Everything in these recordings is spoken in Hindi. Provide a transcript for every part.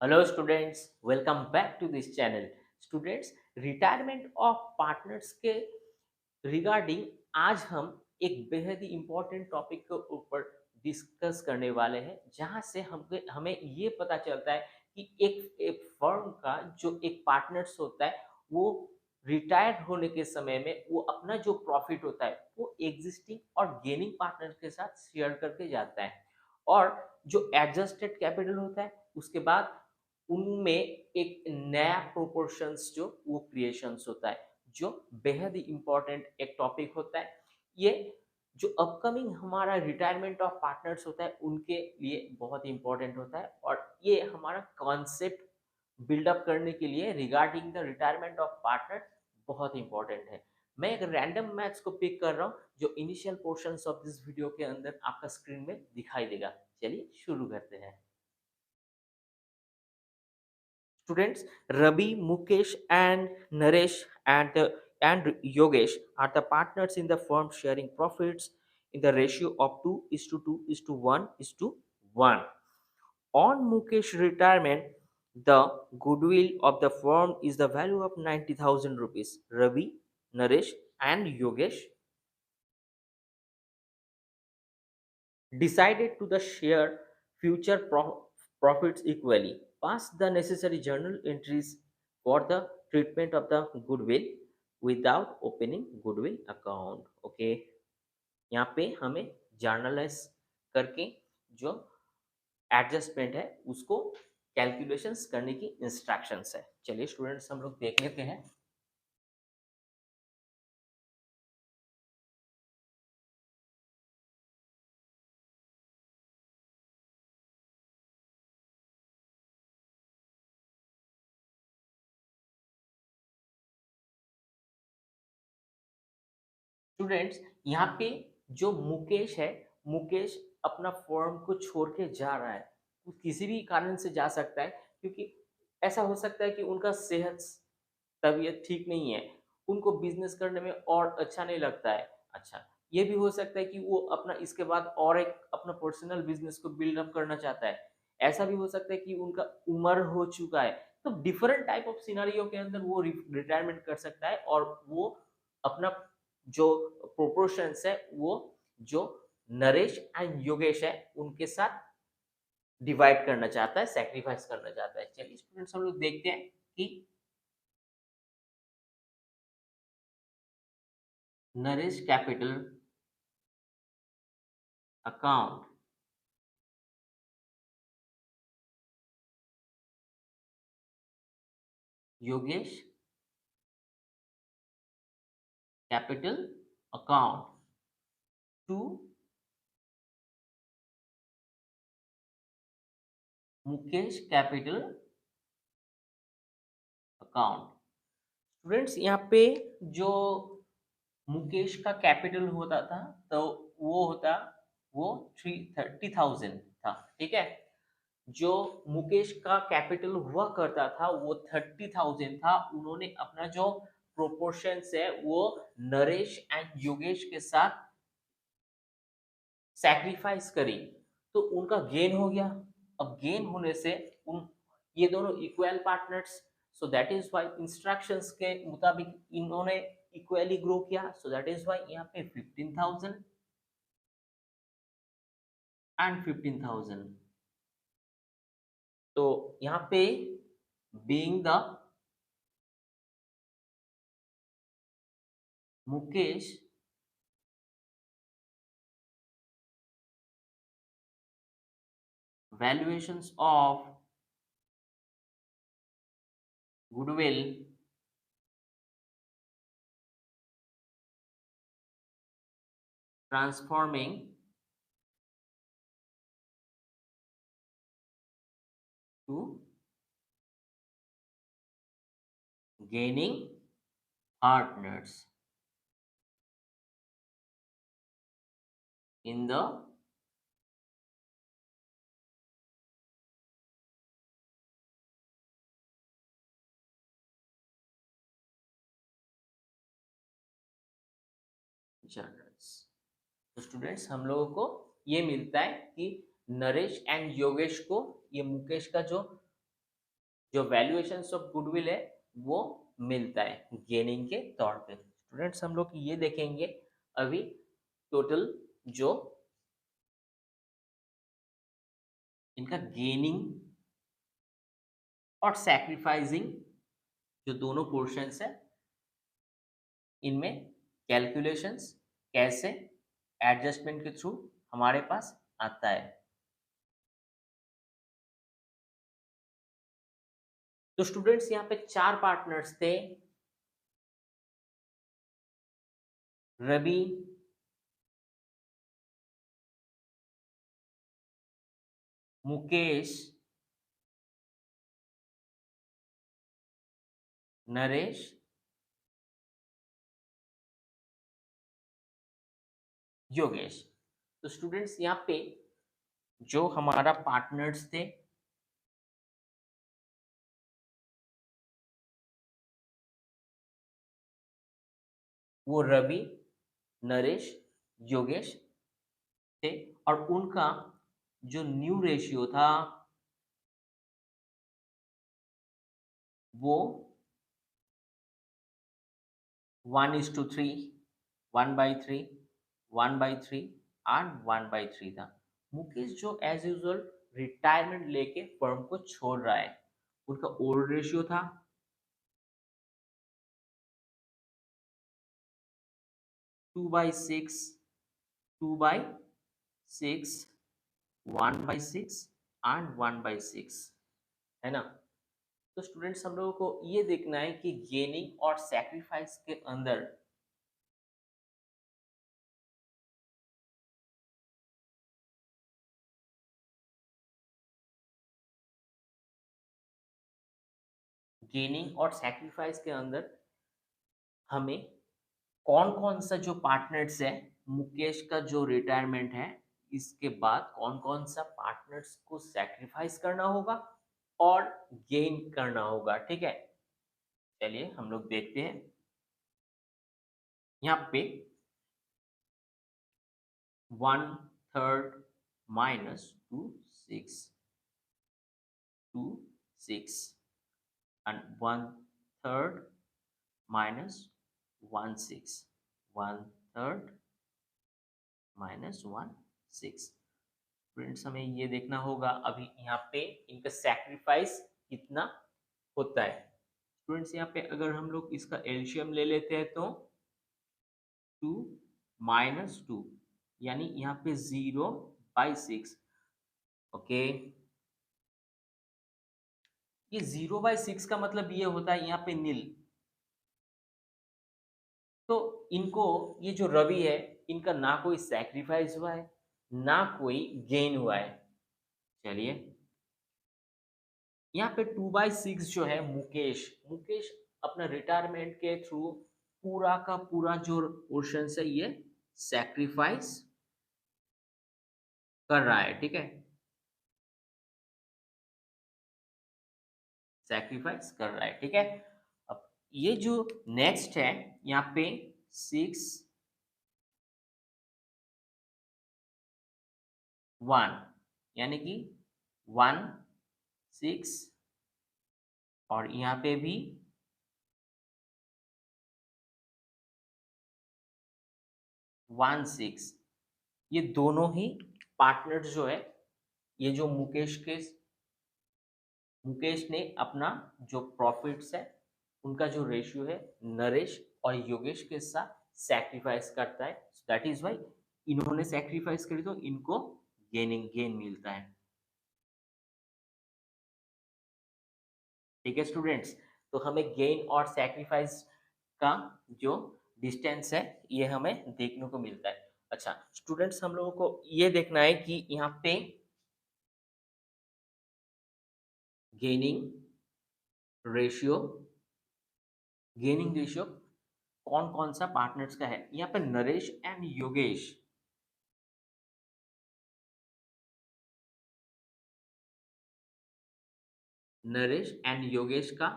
Hello students, welcome back to this channel. Students, retirement of partners के रिगार्डिंग आज हम एक बेहद ही इम्पोर्टेंट टॉपिक के ऊपर डिस्कस करने वाले हैं, जहां से हमें ये पता चलता है कि एक फर्म का जो एक पार्टनर्स होता है वो रिटायर्ड होने के समय में वो अपना जो प्रॉफिट होता है वो एग्जिस्टिंग और गेनिंग पार्टनर के साथ शेयर करके जाता है। और जो एडजस्टेड कैपिटल होता है उसके बाद उनमें एक नया प्रोपोर्शंस जो वो क्रिएशंस होता है, जो बेहद ही इम्पोर्टेंट एक टॉपिक होता है। ये जो अपकमिंग हमारा रिटायरमेंट ऑफ पार्टनर्स होता है उनके लिए बहुत ही इम्पोर्टेंट होता है, और ये हमारा कॉन्सेप्ट बिल्डअप करने के लिए regarding the retirement of partner बहुत इंपॉर्टेंट है। मैं एक रैंडम मैथ्स को पिक कर रहा हूँ जो initial portions of this video के अंदर आपका स्क्रीन में दिखाई देगा। चलिए शुरू करते हैं। Students, Ravi, Mukesh, and Naresh and Yogesh are the partners in the firm, sharing profits in the ratio of 2 is to 2 is to 1 is to 1. On Mukesh retirement, the goodwill of the firm is the value of 90,000 rupees. Ravi, Naresh, and Yogesh decided to the share future profits equally, pass the necessary journal entries for the treatment of the goodwill without opening goodwill account. Okay, यहाँ पे हमें जर्नलाइज करके जो एडजस्टमेंट है उसको कैलकुलेशंस करने की इंस्ट्रक्शंस है। चलिए स्टूडेंट्स हम लोग देख लेते हैं। स्टूडेंट्स, यहाँ पे जो मुकेश है, मुकेश अपना फॉर्म को छोड़ के जा रहा है। वो किसी भी कारण से जा सकता है, क्योंकि ऐसा हो सकता है कि उनका सेहत तबीयत ठीक नहीं है, उनको बिजनेस करने में और अच्छा नहीं लगता है। अच्छा, ये भी हो सकता है कि वो अपना इसके बाद और एक अपना पर्सनल बिजनेस को बिल्डअप करना चाहता है। ऐसा भी हो सकता है कि उनका उम्र हो चुका है। तो डिफरेंट टाइप ऑफ सिनारियो के अंदर वो रिटायरमेंट कर सकता है, और वो अपना जो प्रोपोर्शंस है वो जो नरेश एंड योगेश है उनके साथ डिवाइड करना चाहता है, सेक्रीफाइस करना चाहता है। चलिए स्टूडेंट्स हम लोग देखते हैं कि Naresh capital account, Yogesh capital account to Mukesh capital account. Students, यहाँ पे जो मुकेश का कैपिटल होता था तो वो 30,000 था। ठीक है, जो मुकेश का कैपिटल हुआ करता था वो 30,000 था। उन्होंने अपना जो प्रोपोर्शंस है वो नरेश एंड योगेश के साथ सैक्रिफाइस करी, तो उनका गेन हो गया। अब गेन होने से उन ये दोनों equal partners, so that is why instructions के मुताबिक इन्होंने इक्वली ग्रो किया। सो दैट इज व्हाई यहाँ पे 15,000 एंड 15,000। तो यहाँ पे being the Mukesh valuations of goodwill transforming to gaining partners in the journals। तो स्टूडेंट्स हम लोगों को ये मिलता है कि नरेश एंड योगेश को ये मुकेश का जो जो वैल्यूएशन ऑफ गुडविल है वो मिलता है गेनिंग के तौर पे। स्टूडेंट्स हम लोग ये देखेंगे अभी टोटल जो इनका गेनिंग और सैक्रिफाइसिंग जो दोनों पोर्शंस है इनमें कैलकुलेशंस कैसे एडजस्टमेंट के थ्रू हमारे पास आता है। तो स्टूडेंट्स यहाँ पे चार पार्टनर्स थे, रवि, मुकेश, नरेश, योगेश। तो स्टूडेंट्स यहाँ पे जो हमारा पार्टनर्स थे वो रवि, नरेश, योगेश थे और उनका जो न्यू रेशियो था वो 1:3, 1/3, 1/3 एंड 1/3 था। मुकेश जो एज यूजुअल रिटायरमेंट लेके फर्म को छोड़ रहा है, उनका ओल्ड रेशियो था 2/6, 2/6, 1/6 एंड 1/6, है ना। तो स्टूडेंट्स हम लोगों को ये देखना है कि गेनिंग और सैक्रिफाइस के अंदर गेनिंग और सैक्रिफाइस के अंदर हमें कौन कौन सा जो पार्टनर्स है, मुकेश का जो रिटायरमेंट है इसके बाद कौन कौन सा पार्टनर्स को सैक्रिफाइस करना होगा और गेन करना होगा, ठीक है। चलिए हम लोग देखते हैं यहाँ पे 1/3 -2 6 2 6 and 1/3 -1 6 1/3 -1 6। फ्रेंड्स हमें ये देखना होगा अभी यहाँ पे इनका सैक्रिफाइस कितना होता है। स्टूडेंट्स यहाँ पे अगर हम लोग इसका एलसीएम ले लेते हैं तो 2 -2 यानी यहाँ पे 0/6। ओके, ये 0/6 का मतलब ये होता है यहाँ पे नील। तो इनको ये जो रवि है इनका ना कोई सैक्रिफाइस हुआ है ना कोई गेन हुआ है। चलिए यहाँ पे 2/6 जो है मुकेश, मुकेश अपना रिटायरमेंट के थ्रू पूरा का पूरा जो पोर्शन है ये सैक्रिफाइस कर रहा है, ठीक है, सैक्रिफाइस कर रहा है, ठीक है। अब ये जो नेक्स्ट है यहाँ पे 6/1 यानी कि 1/6 और यहाँ पे भी 1/6। ये दोनों ही पार्टनर जो है, ये जो मुकेश ने अपना जो प्रॉफिट्स है उनका जो रेशियो है नरेश और योगेश के साथ सैक्रिफाइस करता है। दैट इज वाई इन्होंने सैक्रिफाइस करी तो इनको गेन मिलता है, ठीक है स्टूडेंट्स। तो हमें गेन और सैक्रिफाइस का जो डिस्टेंस है ये हमें देखने को मिलता है। अच्छा स्टूडेंट्स हम लोगों को ये देखना है कि यहाँ पे गेनिंग रेशियो कौन कौन सा पार्टनर्स का है। यहाँ पे नरेश एंड योगेश, नरेश एंड योगेश का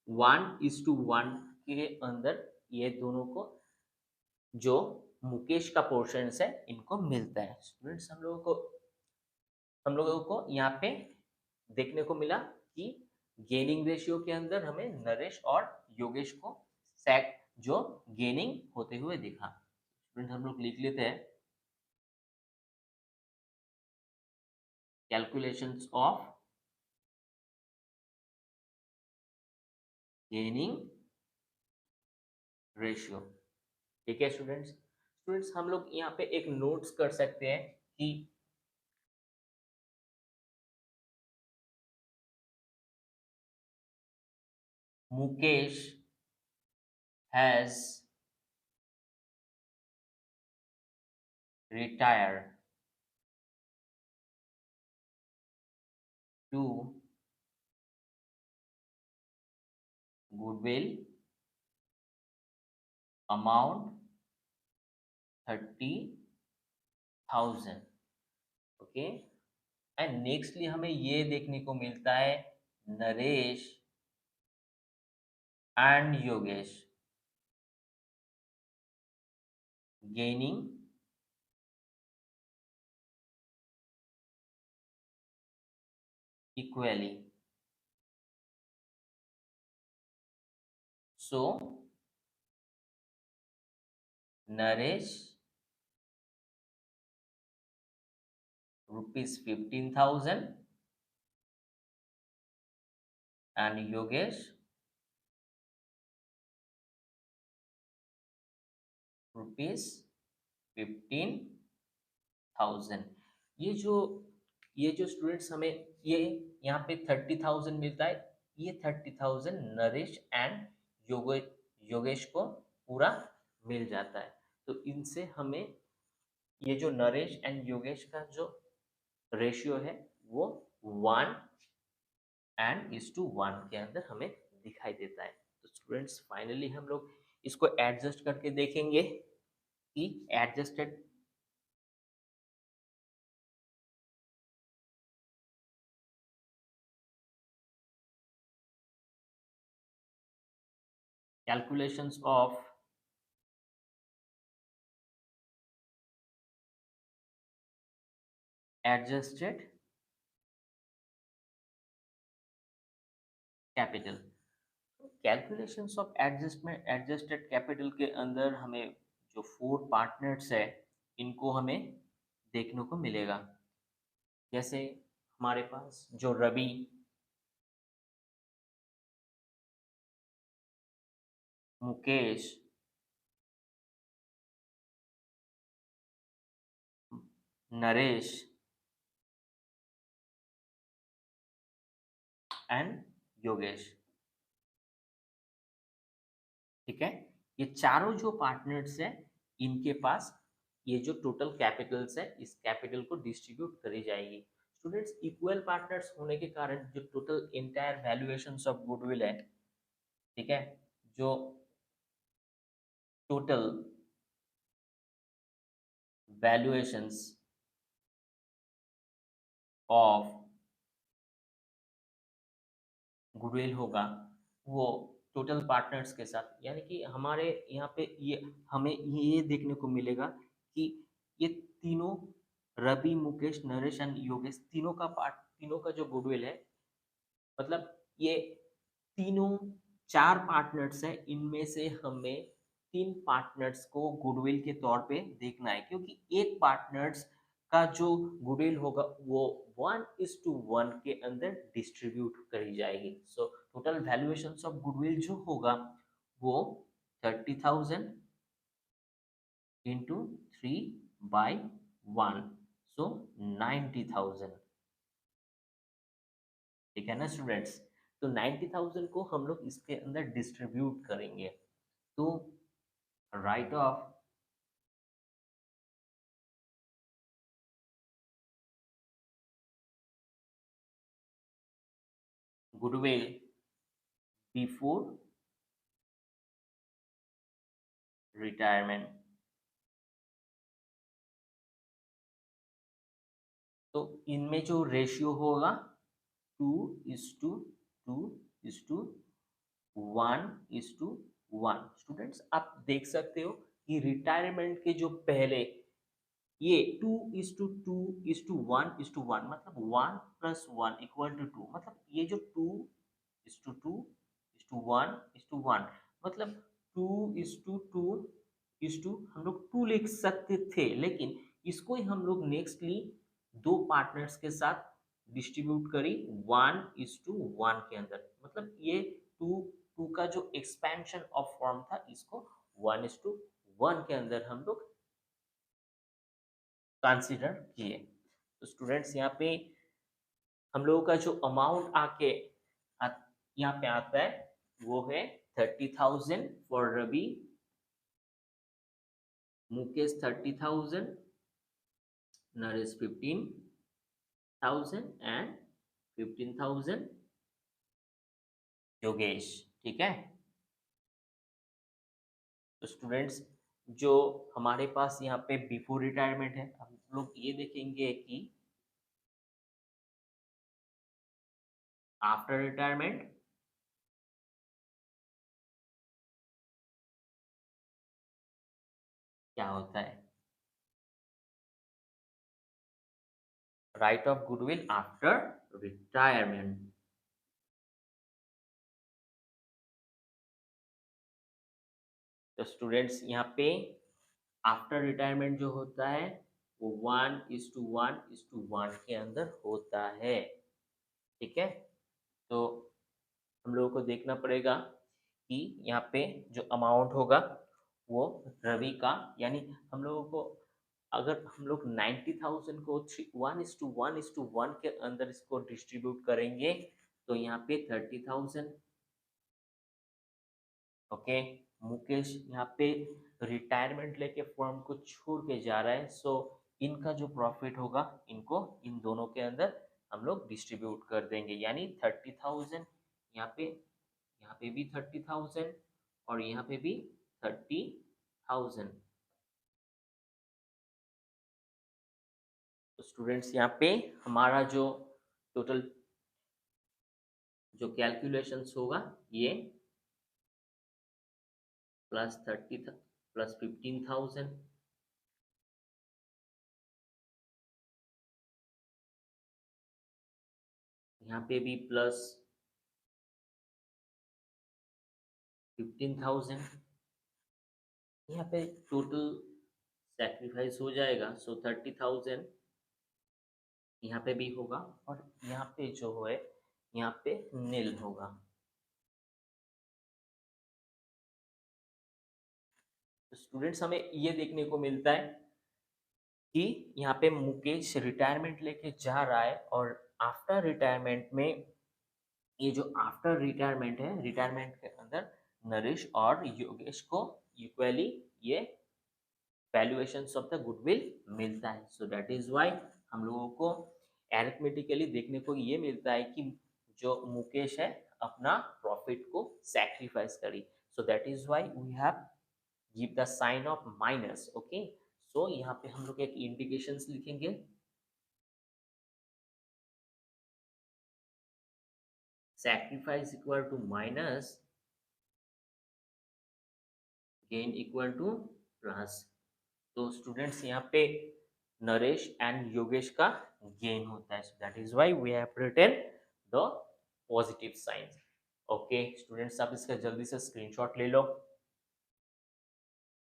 1:1 के अंदर ये दोनों को जो मुकेश का पोर्शन है इनको मिलता है। स्टूडेंट्स हम लोगों को यहाँ पे देखने को मिला कि गेनिंग रेशियो के अंदर हमें नरेश और योगेश को सेट जो गेनिंग होते हुए दिखा। स्टूडेंट हम लोग लिख लेते हैं कैलकुलेशंस ऑफ गेनिंग रेशियो। ठीक है स्टूडेंट्स, हम लोग यहाँ पे एक नोट्स कर सकते हैं कि Mukesh has retired to goodwill amount 30,000। Okay, and nextly हमें ये देखने को मिलता है Naresh and Yogesh gaining equally, so Naresh rupees 15,000 and Yogesh rupees 15,000। ये जो स्टूडेंट्स हमें ये यहाँ पे 30,000 मिलता है, ये 30,000 नरेश एंड योगेश को पूरा मिल जाता है। तो इनसे हमें ये जो नरेश एंड योगेश का जो रेशियो है वो 1:1 के अंदर हमें दिखाई देता है। तो स्टूडेंट्स फाइनली हम लोग इसको एडजस्ट करके देखेंगे कि adjusted calculations of adjusted capital। Calculations of adjusted capital के अंदर हमें जो 4 पार्टनर्स है इनको हमें देखने को मिलेगा। जैसे हमारे पास जो रवि, मुकेश, नरेश एंड योगेश। ठीक है, ये चारों जो पार्टनर्स है इनके पास ये जो टोटल कैपिटल्स है इस कैपिटल को डिस्ट्रीब्यूट करी जाएगी। स्टूडेंट्स इक्वल पार्टनर्स होने के कारण जो total entire valuations of goodwill है, ठीक है, जो टोटल वैल्यूएशंस ऑफ गुडविल होगा वो टोटल पार्टनर्स के साथ, यानी कि हमारे यहाँ पे ये हमें ये देखने को मिलेगा कि ये तीनों रवि, मुकेश, नरेश एंड योगेश तीनों का जो गुडविल है, मतलब ये तीनों 4 पार्टनर्स हैं, इनमें से हमें 3 पार्टनर्स को गुडविल के तौर पे देखना है, क्योंकि एक पार्टनर्स का जो गुडविल होगा वो 1:1 के अंदर डिस्ट्रीब्यूट करी जाएगी। So total valuation of goodwill जो होगा वो 30,000 इंटू 3/1, सो 90,000। ठीक है ना स्टूडेंट्स, तो 90,000 को हम लोग इसके अंदर डिस्ट्रीब्यूट करेंगे। तो right of goodwill before retirement, तो इनमें जो रेशियो होगा 2:1:1। स्टूडेंट्स आप देख सकते हो कि रिटायरमेंट के जो पहले ये 2:2:1:1, मतलब 1+1 = 2, मतलब ये जो 2 2:1:1, मतलब 2:2 हम लोग 2 लिख सकते थे, लेकिन इसको ही हम लोग नेक्स्टली दो पार्टनर्स के साथ डिस्ट्रीब्यूट करी 1:1 के अंदर, मतलब ये टू टू का जो एक्सपेंशन ऑफ फॉर्म था इसको 1:1 के अंदर हम लोग कंसीडर किए। तो स्टूडेंट्स यहाँ पे हम लोगों का जो अमाउंट यहाँ पे आता है वो है 30,000 फॉर रवि, मुकेश 30,000, नरेश 15,000 एंड 15,000 योगेश। ठीक है, तो स्टूडेंट्स जो हमारे पास यहाँ पे बिफोर रिटायरमेंट है, हम लोग ये देखेंगे कि आफ्टर रिटायरमेंट क्या होता है। Right of goodwill after retirement. तो स्टूडेंट्स यहाँ पे आफ्टर रिटायरमेंट जो होता है वो 1:1:1 के अंदर होता है। ठीक है, तो हम लोगों को देखना पड़ेगा कि यहाँ पे जो अमाउंट होगा वो रवि का, यानी हम लोगों को अगर हम लोग 90,000 को 1:1:1 के अंदर इसको डिस्ट्रीब्यूट करेंगे तो यहाँ पे 30,000। ओके, मुकेश यहाँ पे रिटायरमेंट लेके फर्म को छोड़ के जा रहा है, सो इनका जो प्रॉफिट होगा इनको इन दोनों के अंदर हम लोग डिस्ट्रीब्यूट कर देंगे, यानी 30,000 यहाँ पे भी 30,000 और यहाँ पे भी 30,000। तो स्टूडेंट्स यहाँ पे हमारा जो टोटल जो कैलकुलेशंस होगा ये +30 +15,000, यहाँ पे भी +15,000, यहाँ पे टोटल सेक्रीफाइस हो जाएगा, सो 30,000 यहाँ पे भी होगा और यहाँ पे जो है यहाँ पे नील होगा। तो स्टूडेंट्स हमें ये देखने को मिलता है कि यहाँ पे मुकेश रिटायरमेंट लेके जा रहा है और आफ्टर रिटायरमेंट में ये जो आफ्टर रिटायरमेंट है, रिटायरमेंट के अंदर नरेश और योगेश को इक्वली ये वैल्यूएशन ऑफ द गुडविल मिलता है। सो दैट इज वाई हम लोगों को एरिथमेटिकली देखने को ये मिलता है कि जो मुकेश है अपना प्रॉफिट को सैक्रिफाइस करी, so that is why we have give the sign of minus. Okay, so यहाँ पे हम लोग एक इंडिकेशंस लिखेंगे, sacrifice equal to minus gain equal to plus. तो स्टूडेंट्स यहाँ पे नरेश एंड योगेश का गेन होता है, so that is why we have written the positive sign. Okay students, आप इसका जल्दी से स्क्रीनशॉट ले लो।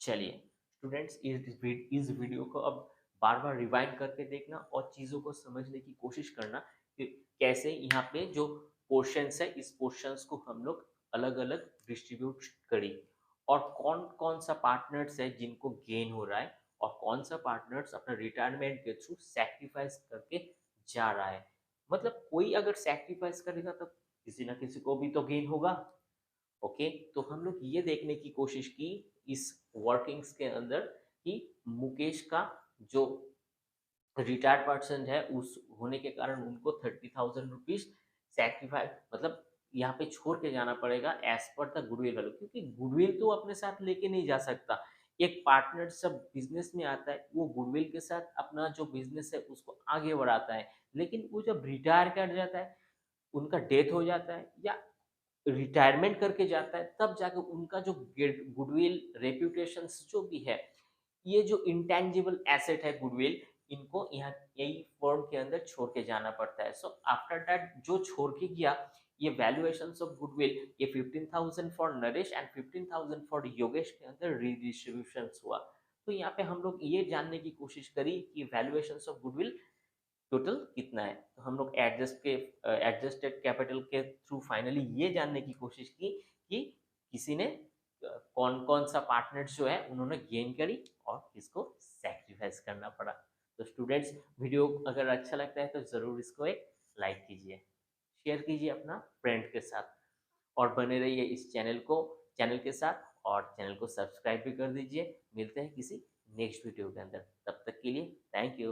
चलिए स्टूडेंट्स, इस वीडियो को अब बार बार रिवाइंड करके देखना और चीज़ों को समझने की कोशिश करना कि कैसे यहाँ पे जो पोर्शंस है इस पोर्शंस को हम लोग अलग अलग डिस्ट्रीब्यूट करी और कौन कौन सा पार्टनर्स है जिनको गेन हो रहा है और कौन सा पार्टनर्स अपना रिटायरमेंट के थ्रू सैक्रिफाइस करके जा रहा है। मतलब कोई अगर सैक्रिफाइस करेगा तो किसी ना किसी को भी तो गेन होगा। ओके, तो हम लोग ये देखने की कोशिश की इस वर्किंग्स के अंदर कि मुकेश का जो रिटायर्ड पर्सन है उस होने के कारण उनको 30,000 रुपीज सेक्रीफाइस, मतलब यहाँ पे छोड़ के जाना पड़ेगा as per the goodwill value, क्योंकि गुडविल तो अपने साथ लेके नहीं जा सकता। एक पार्टनर जब बिजनेस में आता है वो गुडविल के साथ अपना जो बिजनेस है उसको आगे बढ़ाता है, लेकिन वो जब रिटायर कर जाता है, उनका डेथ हो जाता है या रिटायरमेंट करके जाता है, तब जाके उनका जो गुडविल रेप्यूटेशन जो भी है, ये जो इंटेंजिबल एसेट है गुडविल, इनको यहाँ यही फर्म के अंदर छोड़ के जाना पड़ता है। सो आफ्टर दैट जो छोड़ के गया ये वैल्यूएशंस ऑफ गुडविल, ये 15,000 for Naresh and 15,000 for Yogesh के अंदर रीडिस्ट्रीब्यूशन हुआ। तो यहाँ पे हम लोग ये जानने की कोशिश करी कि वैल्यूएशंस ऑफ गुडविल टोटल कितना है। तो हम लोग एडजस्टेड कैपिटल के थ्रू फाइनली ये जानने की कोशिश की कि किसी ने कौन कौन सा पार्टनर्स जो है उन्होंने गेन करी और किसको सैक्रिफाइस करना पड़ा। तो स्टूडेंट्स, वीडियो अगर अच्छा लगता है तो ज़रूर इसको एक लाइक कीजिए, शेयर कीजिए अपना फ्रेंड के साथ, और बने रहिए इस चैनल के साथ, और चैनल को सब्सक्राइब भी कर दीजिए। मिलते हैं किसी नेक्स्ट वीडियो के अंदर, तब तक के लिए थैंक यू।